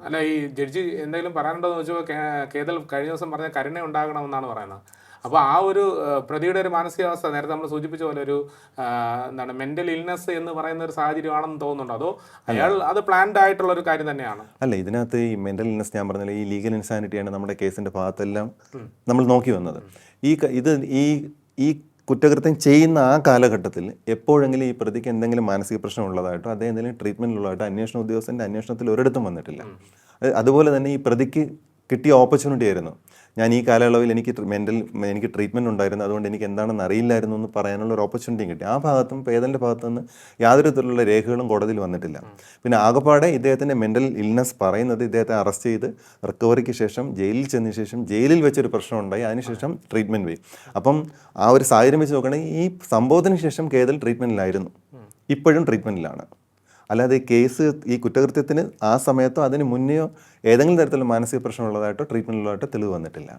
അല്ല, ഈ ജഡ്ജി എന്തെങ്കിലും പറയാനുണ്ടോ എന്ന് വെച്ചപ്പോൾ കേതൽ കഴിഞ്ഞ ദിവസം പറഞ്ഞ കരുണ ഉണ്ടാകണമെന്നാണ് പറയുന്നത്. അപ്പോൾ ആ ഒരു പ്രതിയുടെ ഒരു മാനസികാവസ്ഥ നേരത്തെ നമ്മൾ സൂചിപ്പിച്ച പോലെ ഒരു എന്താണ് മെന്റൽ ഇൽനെസ് എന്ന് പറയുന്ന ഒരു സാഹചര്യമാണെന്ന് തോന്നുന്നുണ്ടോ, അതോ അയാൾ അത് പ്ലാൻഡ് ആയിട്ടുള്ള ഒരു കാര്യം തന്നെയാണ്? അല്ല, ഇതിനകത്ത് ഈ മെന്റൽ ഇൽനെസ് ഞാൻ പറഞ്ഞില്ല, ഈ ലീഗൽ ഇൻസാനിറ്റിയാണ് നമ്മുടെ കേസിന്റെ ഭാഗത്തെല്ലാം നമ്മൾ നോക്കി വന്നത്. ഈ കുറ്റകൃത്യം ചെയ്യുന്ന ആ കാലഘട്ടത്തിൽ എപ്പോഴെങ്കിലും ഈ പ്രതിക്ക് എന്തെങ്കിലും മാനസിക പ്രശ്നം ഉള്ളതായിട്ടോ അദ്ദേഹം എന്തെങ്കിലും ട്രീറ്റ്മെൻറ്റിലുള്ളതായിട്ടോ അന്വേഷണ ഉദ്യോഗസ്ഥൻ്റെ അന്വേഷണത്തിൽ ഒരിടത്തും വന്നിട്ടില്ല. അതുപോലെ തന്നെ ഈ പ്രതിക്ക് കിട്ടിയ ഓപ്പർച്യൂണിറ്റി ആയിരുന്നു. ഞാൻ ഈ കാലയളവിൽ എനിക്ക് ട്രീറ്റ്മെൻറ്റ് ഉണ്ടായിരുന്നു, അതുകൊണ്ട് എനിക്ക് എന്താണെന്ന് അറിയില്ലായിരുന്നു എന്ന് പറയാനുള്ള ഒരു ഓപ്പർച്യൂണിറ്റിയും കിട്ടി. ആ ഭാഗത്തും പേദൻ്റെ ഭാഗത്തു നിന്ന് യാതൊരു തരത്തിലുള്ള രേഖകളും കോടതിയിൽ വന്നിട്ടില്ല. പിന്നെ ആകപ്പാടെ ഇദ്ദേഹത്തിൻ്റെ മെൻ്റൽ ഇൽനെസ് പറയുന്നത് ഇദ്ദേഹത്തെ അറസ്റ്റ് ചെയ്ത് റിക്കവറിക്ക് ശേഷം ജയിലിൽ ചെന്നതിന് ശേഷം ജയിലിൽ വെച്ചൊരു പ്രശ്നം ഉണ്ടായി, അതിനുശേഷം ട്രീറ്റ്മെൻറ്റ് പോയി. അപ്പം ആ ഒരു സാഹചര്യം വെച്ച് നോക്കുകയാണെങ്കിൽ ഈ സംഭവത്തിന് ശേഷം കേതൽ ട്രീറ്റ്മെൻറ്റിലായിരുന്നു, ഇപ്പോഴും ട്രീറ്റ്മെൻറ്റിലാണ്. അല്ലാതെ ഈ കുറ്റകൃത്യത്തിന് ആ സമയത്തോ അതിന് മുന്നെയോ ഏതെങ്കിലും തരത്തിലുള്ള മാനസിക പ്രശ്നമുള്ളതായിട്ടോ ട്രീറ്റ്മെൻറ്റിലുള്ളതായിട്ടോ തെളിവ് വന്നിട്ടില്ല.